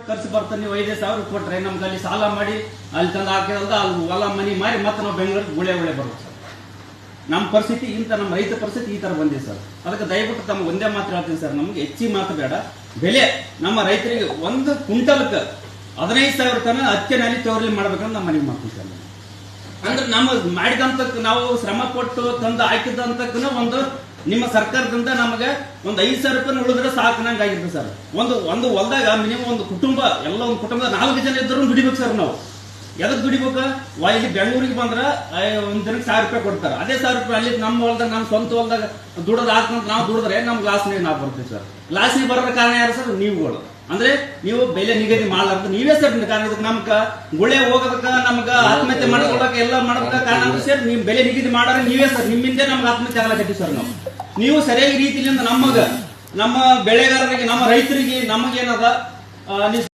ಖರ್ಚು ಬರ್ತಾನೆ ನೀವು 5,000 ಕೊಟ್ರೆ ನಮ್ಗೆ ಅಲ್ಲಿ ಸಾಲ ಮಾಡಿ ಅಲ್ಲಿ ತಂದು ಹಾಕಿರೋದು ಅಲ್ಲಿ ಹೊಲ ಮನಿ ಮಾರಿ ಮತ್ತೆ ನಾವು ಬೆಂಗಳೂರಿಗೆ ಗುಳೆ ಬರ್ಬೇಕು ಸರ್. ನಮ್ಮ ಪರಿಸ್ಥಿತಿ ಇಂಥ ನಮ್ಮ ರೈತ ಪರಿಸ್ಥಿತಿ ಈ ತರ ಬಂದಿದೆ ಸರ್. ಅದಕ್ಕೆ ದಯವಿಟ್ಟು ತಮ್ಗೆ ಒಂದೇ ಮಾತು ಹೇಳ್ತೀನಿ ಸರ್, ನಮ್ಗೆ ಹೆಚ್ಚಿಗೆ ಮಾತು ಬೇಡ. ಬೆಲೆ ನಮ್ಮ ರೈತರಿಗೆ 1 ಕ್ವಿಂಟಲ್ಗೆ 15,000 ತನ ಅತ್ಯನಲ್ಲಿ ತೋರ್ಲಿ ಮಾಡ್ಬೇಕಂತ ನಮ್ಮ ಮನೆಗೆ ಮಾಡ್ತೀವಿ ಸರ್. ಅಂದ್ರೆ ನಮ್ಮ ಮಾಡಿದಂತ ನಾವು ಶ್ರಮ ಪಟ್ಟು ತಂದು ಹಾಕಿದಂತಕ್ಕೂ ಒಂದು ನಿಮ್ಮ ಸರ್ಕಾರದಿಂದ ನಮಗೆ ಒಂದು 5,000 ರೂಪಾಯಿ ಉಳಿದ್ರೆ ಸಾಕನಂಗೆ ಆಗಿರುತ್ತೆ ಸರ್. ಒಂದು ಹೊಲದಾಗ ಮಿನಿಮಮ್ ಒಂದು ಕುಟುಂಬ ಎಲ್ಲ ಒಂದು ಕುಟುಂಬದ 4 ಜನ ಇದ್ರೂ ದುಡಿಬೇಕು ಸರ್. ನಾವು ಎದಕ್ಕೆ ದುಡಿಬೇಕು? ಇಲ್ಲಿ ಬೆಂಗಳೂರಿಗೆ ಬಂದ್ರೆ ಒಂದ್ ದಿನಕ್ಕೆ 1,000 ರೂಪಾಯಿ ಕೊಡ್ತಾರೆ. ಅದೇ 1,000 ರೂಪಾಯಿ ಅಲ್ಲಿ ನಮ್ಮ ಹೊಲದಾಗ ನಮ್ಮ ಸ್ವಂತ ಹೊಲದಾಗ ದುಡೋದು ಹಾಕಂತ ನಾವು ದುಡಿದ್ರೆ ನಮ್ಗೆ ಲಾಸ್ನಾಗ ನಾವು ಬರ್ತೀವಿ ಸರ್. ಲಾಸ್ನಿಗೆ ಬರೋ ಕಾರಣ ಯಾರು ಸರ್? ನೀವುಗಳು. ಅಂದ್ರೆ ನೀವು ಬೆಲೆ ನಿಗದಿ ಮಾಡಲಾರ್ದು ನೀವೇ ಸರ್ ಕಾರಣ. ಇದಕ್ಕೆ ನಮ್ಗ ಗುಳೆ ಹೋಗೋದಕ್ಕ ನಮ್ಗ ಆತ್ಮಹತ್ಯೆ ಮಾಡ್ಕೊಳಕ ಎಲ್ಲ ಮಾಡೋದಕ್ಕ ಕಾರಣ ಅಂದ್ರೆ ಸರ್ ನೀವು ಬೆಲೆ ನಿಗದಿ ಮಾಡೋರು ನೀವೇ ಸರ್. ನಿಮ್ಮಿಂದ ನಮ್ಗೆ ಆತ್ಮಹತ್ಯೆ ಆಗಲಾಕತ್ತೀವಿ ಸರ್. ನೀವು ಸರಿಯಾಗಿ ರೀತಿಯಿಂದ ನಮ್ಮ ಬೆಳೆಗಾರರಿಗೆ ನಮ್ಮ ರೈತರಿಗೆ ನಮಗೇನದ